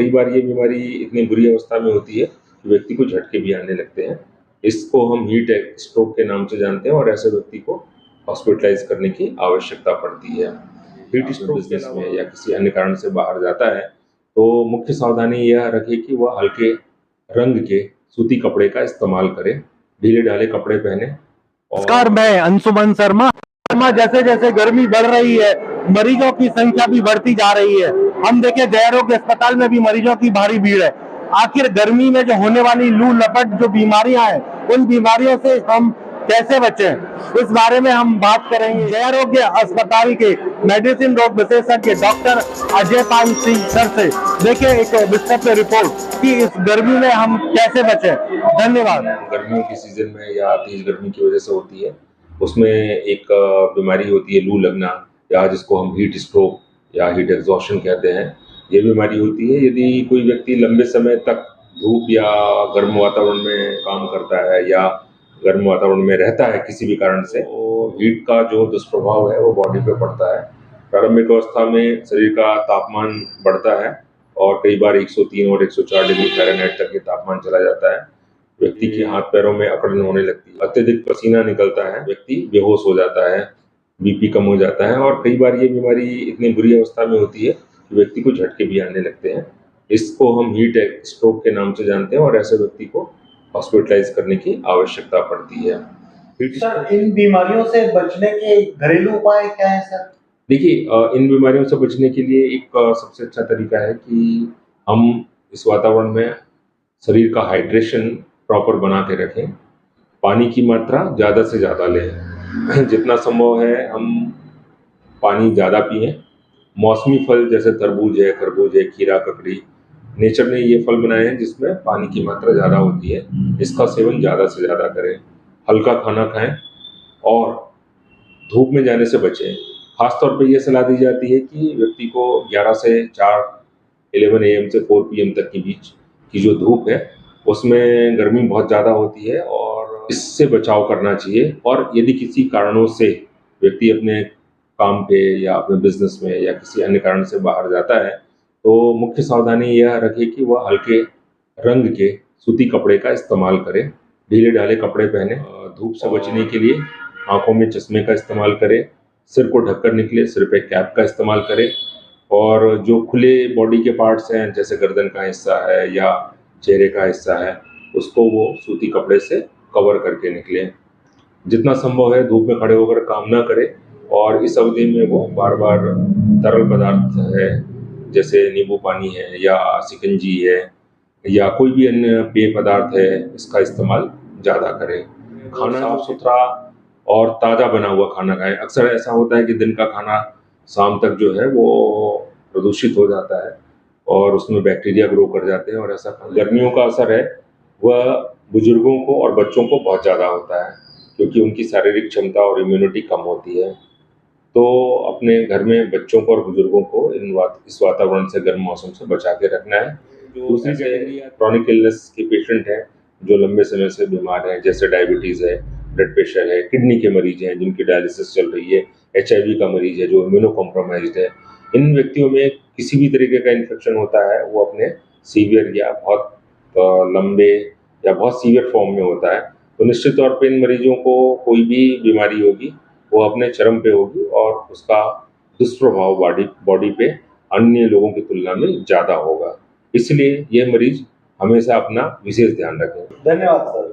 कई बार ये बीमारी इतनी बुरी अवस्था में होती है कि व्यक्ति को झटके भी आने लगते हैं। इसको हम हीट स्ट्रोक के नाम से जानते हैं और ऐसे व्यक्ति को हॉस्पिटलाइज करने की आवश्यकता पड़ती है। हीट स्ट्रोक बिजनेस में या किसी अन्य कारण से बाहर जाता है तो मुख्य सावधानी यह रखे कि वह हल्के रंग के सूती कपड़े का इस्तेमाल करे, ढीले ढाले कपड़े पहने। नमस्कार, मैं अंशुमन शर्मा। जैसे जैसे गर्मी बढ़ रही है, मरीजों की संख्या भी बढ़ती जा रही है। हम देखें जय आरोग्य अस्पताल में भी मरीजों की भारी भीड़ है। आखिर गर्मी में जो होने वाली लू लपट जो बीमारियां हैं, उन बीमारियों से हम कैसे बचें, इस बारे में हम बात करेंगे जय आरोग्य अस्पताल के मेडिसिन रोग विशेषज्ञ डॉक्टर अजय पाल सिंह सर से। देखिए एक विस्तृत रिपोर्ट कि इस गर्मी में हम कैसे बचें। धन्यवाद। गर्मियों की सीजन में या तेज गर्मी की वजह से होती है, उसमें एक बीमारी होती है लू लगना, या जिसको हम हीट स्ट्रोक या हीट एग्जॉशन कहते हैं। ये बीमारी होती है यदि कोई व्यक्ति लंबे समय तक धूप या गर्म वातावरण में काम करता है या गर्म वातावरण में रहता है किसी भी कारण से, तो हीट का जो दुष्प्रभाव है वो बॉडी पे पड़ता है। प्रारंभिक अवस्था में शरीर का तापमान बढ़ता है और कई बार 103 और 104 डिग्री फ़ारेनहाइट तक ये तापमान चला जाता है। व्यक्ति के हाथ पैरों में अकड़न होने लगती है, अत्यधिक पसीना निकलता है, व्यक्ति बेहोश हो जाता है, बीपी कम हो जाता है और कई बार ये बीमारी इतनी बुरी अवस्था में होती है कि व्यक्ति को झटके भी आने लगते हैं। इसको हम हीट स्ट्रोक के नाम से जानते हैं और ऐसे व्यक्ति को हॉस्पिटलाइज करने की आवश्यकता पड़ती है। सर, इन बीमारियों से बचने के घरेलू उपाय क्या है सर? देखिए, इन बीमारियों से बचने के लिए एक सबसे अच्छा तरीका है कि हम इस वातावरण में शरीर का हाइड्रेशन प्रॉपर बना के रखें, पानी की मात्रा ज़्यादा से ज़्यादा लें। जितना संभव है हम पानी ज़्यादा पिएं। मौसमी फल जैसे तरबूज है, खरबूज है, खीरा, ककड़ी, नेचर ने ये फल बनाए हैं जिसमें पानी की मात्रा ज़्यादा होती है, इसका सेवन ज़्यादा से ज़्यादा करें। हल्का खाना खाएं और धूप में जाने से बचें। खासतौर पे ये सलाह दी जाती है कि व्यक्ति को 11 से 4 11 AM से 4 PM तक के बीच की जो धूप है उसमें गर्मी बहुत ज़्यादा होती है और इससे बचाव करना चाहिए। और यदि किसी कारणों से व्यक्ति अपने काम पे या अपने बिजनेस में या किसी अन्य कारण से बाहर जाता है तो मुख्य सावधानी यह रखे कि वह हल्के रंग के सूती कपड़े का इस्तेमाल करें, ढीले ढाले कपड़े पहने। धूप से बचने के लिए आंखों में चश्मे का इस्तेमाल करें, सिर को ढककर निकले, सिर पे कैप का इस्तेमाल करें और जो खुले बॉडी के पार्ट्स हैं जैसे गर्दन का हिस्सा है या चेहरे का हिस्सा है उसको वो सूती कपड़े से कवर करके निकलें। जितना संभव है धूप में खड़े होकर काम ना करें और इस अवधि में वो बार बार तरल पदार्थ है जैसे नींबू पानी है या शिकंजी है या कोई भी अन्य पेय पदार्थ है इसका इस्तेमाल ज़्यादा करें। खाना साफ सुथरा और ताज़ा बना हुआ खाना खाएं। अक्सर ऐसा होता है कि दिन का खाना शाम तक जो है वो प्रदूषित हो जाता है और उसमें बैक्टीरिया ग्रो कर जाते हैं और ऐसा गर्मियों का असर है वह बुजुर्गों को और बच्चों को बहुत ज़्यादा होता है क्योंकि उनकी शारीरिक क्षमता और इम्यूनिटी कम होती है। तो अपने घर में बच्चों को और बुजुर्गों को इस वातावरण से गर्म मौसम से बचा के रखना है। दूसरी जगह क्रॉनिक इलनेस के पेशेंट हैं जो लंबे समय से बीमार हैं, जैसे डायबिटीज़ है, ब्लड प्रेशर है, किडनी के मरीज हैं जिनकी डायलिसिस चल रही है, HIV का मरीज है जो इम्यूनो कॉम्प्रोमाइज्ड है। इन व्यक्तियों में किसी भी तरीके का इन्फेक्शन होता है वो अपने सीवियर या बहुत लंबे या बहुत सीवियर फॉर्म में होता है। तो निश्चित तौर पे इन मरीजों को कोई भी बीमारी होगी वो अपने चरम पे होगी और उसका दुष्प्रभाव बॉडी पे अन्य लोगों की तुलना में ज़्यादा होगा। इसलिए ये मरीज हमेशा अपना विशेष ध्यान रखें। धन्यवाद सर।